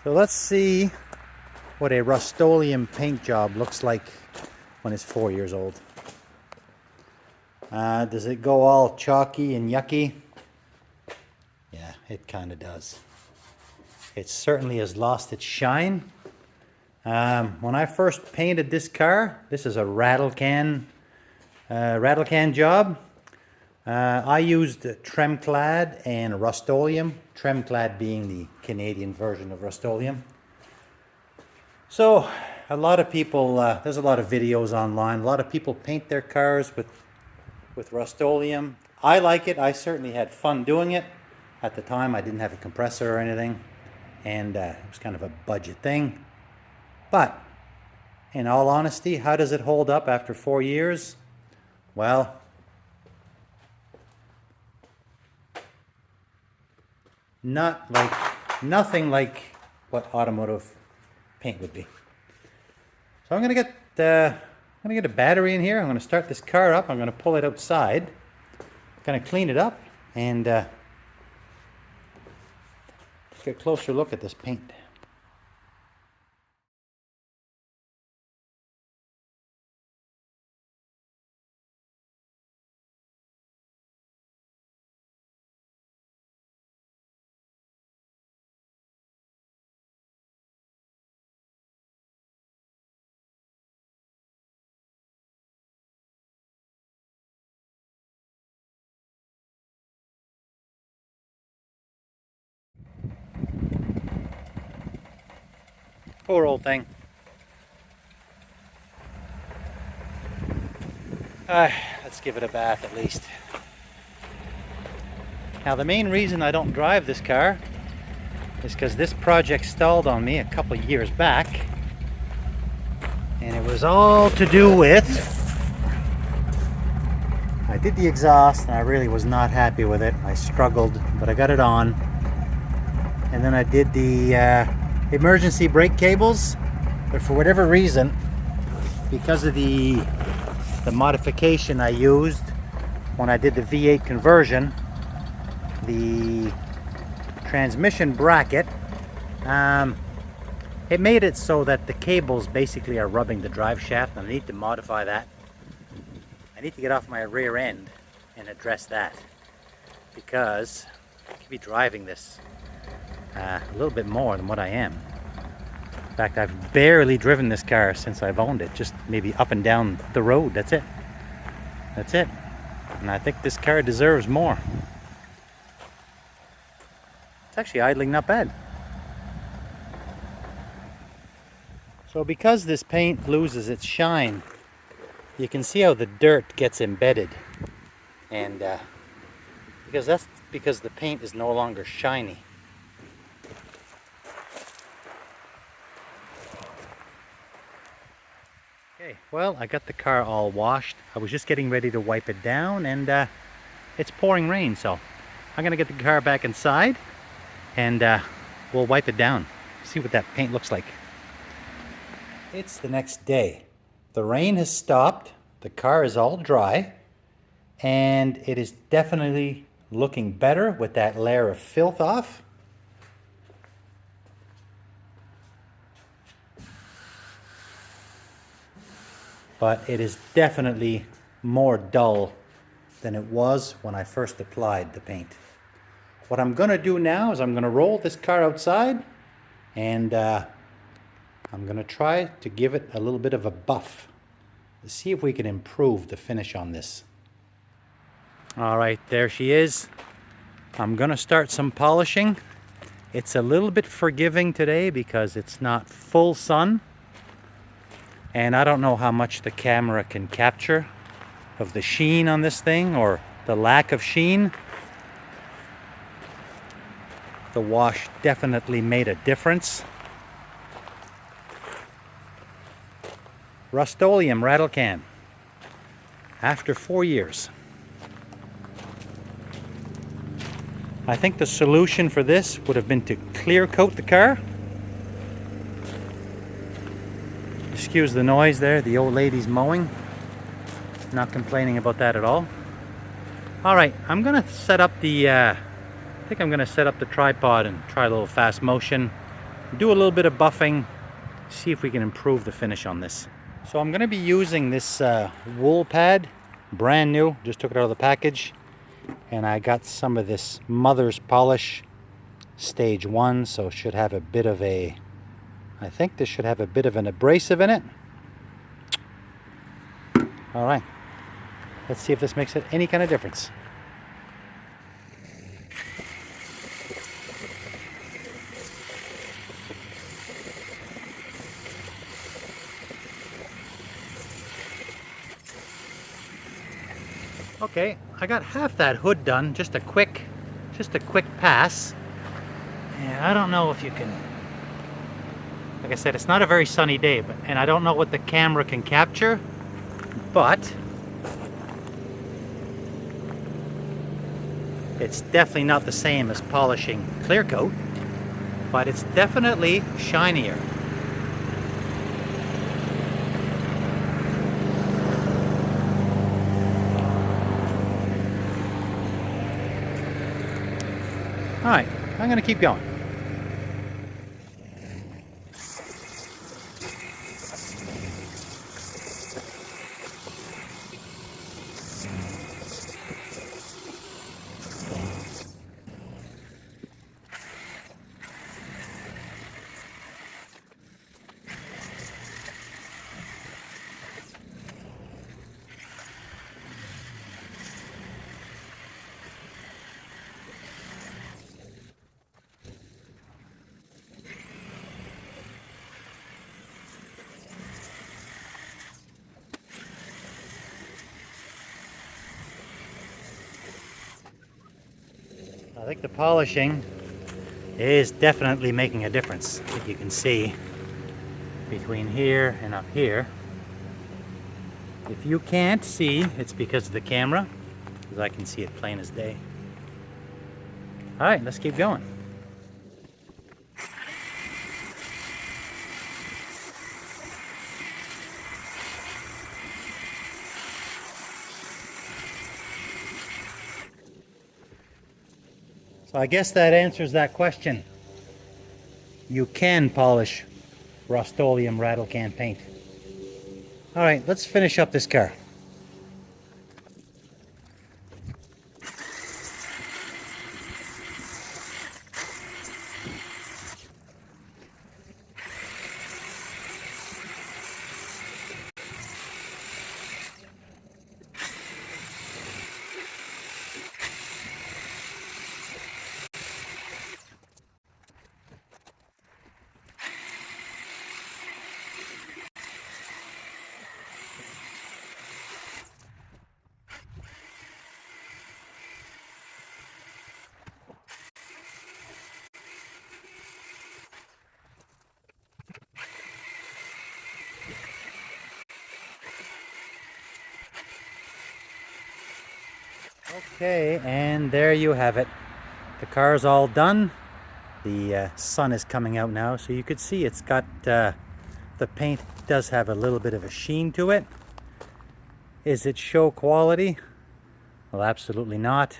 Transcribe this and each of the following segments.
So let's see what a Rustoleum paint job looks like when it's 4 years old. Does it go all chalky and yucky? Yeah, it kind of does. It certainly has lost its shine. When I first painted this car, this is a rattle can job. I used Tremclad and Rustoleum, Tremclad being the Canadian version of Rustoleum. So a lot of people, there's a lot of videos online, a lot of people paint their cars with Rustoleum. I like it. I certainly had fun doing it. At the time I didn't have a compressor or anything, and it was kind of a budget thing. But in all honesty, how does it hold up after 4 years? Well, nothing like what automotive paint would be. So I'm gonna get a battery in here. I'm gonna start this car up. I'm gonna pull it outside. I'm gonna clean it up and take a closer look at this paint. Poor old thing. Let's give it a bath at least. Now the main reason I don't drive this car is because this project stalled on me a couple years back, and it was all to do with, I did the exhaust and I really was not happy with it. I struggled, but I got it on. And then I did the emergency brake cables, but for whatever reason, because of the modification I used when I did the V8 conversion, the transmission bracket, it made it so that the cables basically are rubbing the drive shaft, and I need to modify that. I need to get off my rear end and address that, because I could be driving this a little bit more than what I am. In fact, I've barely driven this car since I've owned it, just maybe up and down the road. That's it. That's it. And I think this car deserves more. It's actually idling not bad. So because this paint loses its shine, you can see how the dirt gets embedded. And because the paint is no longer shiny. Okay, well, I got the car all washed. I was just getting ready to wipe it down, and it's pouring rain, so I'm gonna get the car back inside and we'll wipe it down, see what that paint looks like. It's the next day. The rain has stopped, the car is all dry, and it is definitely looking better with that layer of filth off. But it is definitely more dull than it was when I first applied the paint. What I'm gonna do now is I'm gonna roll this car outside, and I'm gonna try to give it a little bit of a buff to see if we can improve the finish on this. All right, there she is. I'm gonna start some polishing. It's a little bit forgiving today because it's not full sun. And I don't know how much the camera can capture of the sheen on this thing, or the lack of sheen. The wash definitely made a difference. Rustoleum rattle can after 4 years. I think the solution for this would have been to clear coat the car. Excuse the noise there, the old lady's mowing. Not complaining about that at all. All right, I'm gonna set up the I think I'm gonna set up the tripod and try a little fast motion. do a little bit of buffing, see if we can improve the finish on this. So I'm going to be using this wool pad, brand new, just took it out of the package, and I got some of this Mother's Polish stage 1, so it should have a bit of a, I think this should have a bit of an abrasive in it. All right, let's see if this makes it any kind of difference. Okay, I got half that hood done, just a quick pass. And I don't know if you can, like I said, it's not a very sunny day, and I don't know what the camera can capture, but it's definitely not the same as polishing clear coat, but it's definitely shinier. All right, I'm going to keep going. I think the polishing is definitely making a difference. If you can see between here and up here. If you can't see, it's because of the camera, because I can see it plain as day. All right, let's keep going. So I guess that answers that question. You can polish Rustoleum rattle can paint. All right, let's finish up this car. Okay, and there you have it. The car's all done. The sun is coming out now, so you could see it's got, the paint does have a little bit of a sheen to it. Is it show quality? Well, absolutely not.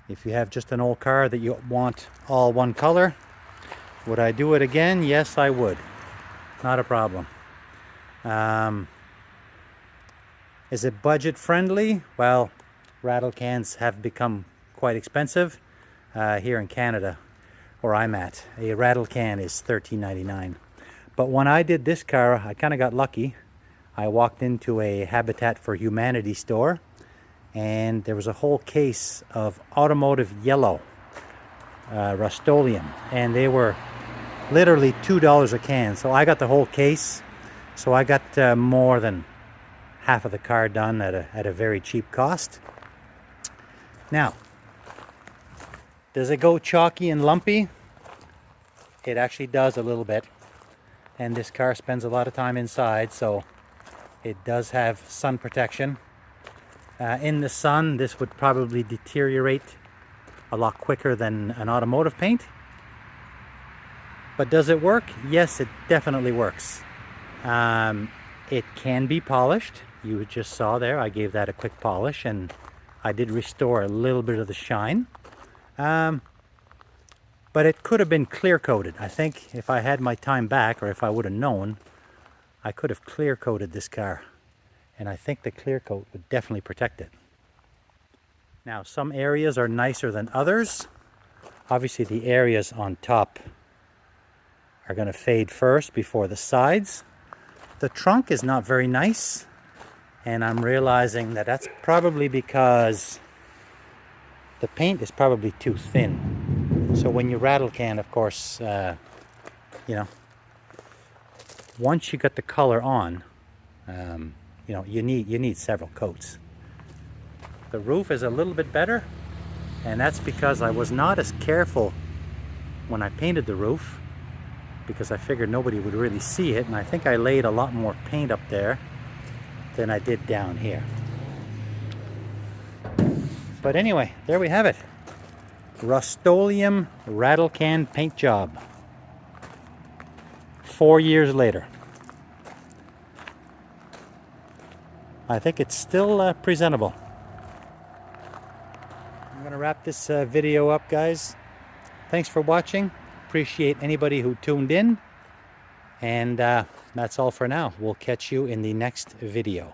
If you have just an old car that you want all one color, would I do it again? Yes, I would. Not a problem. Is it budget friendly? Well, rattle cans have become quite expensive here in Canada, where I'm at. A rattle can is $13.99. But when I did this car, I kind of got lucky. I walked into a Habitat for Humanity store, and there was a whole case of automotive yellow Rustoleum, and they were literally $2 a can. So I got the whole case. So I got more than half of the car done at a very cheap cost. Now, does it go chalky and lumpy? It actually does a little bit. And this car spends a lot of time inside, so it does have sun protection. In the sun, this would probably deteriorate a lot quicker than an automotive paint. But does it work? Yes, it definitely works. It can be polished. You just saw there, I gave that a quick polish, and I did restore a little bit of the shine. But it could have been clear coated. I think if I had my time back, or if I would have known, I could have clear coated this car. And I think the clear coat would definitely protect it. Now, some areas are nicer than others. Obviously, the areas on top are going to fade first before the sides. The trunk is not very nice, and I'm realizing that that's probably because the paint is probably too thin. So when you rattle can, of course, you know, once you get the color on, you know, you need several coats. The roof is a little bit better, and that's because I was not as careful when I painted the roof, because I figured nobody would really see it, and I think I laid a lot more paint up there than I did down here. But anyway, there we have it. Rustoleum rattle can paint job. 4 years later. I think it's still presentable. I'm going to wrap this video up, guys. Thanks for watching. Appreciate anybody who tuned in. And that's all for now. We'll catch you in the next video.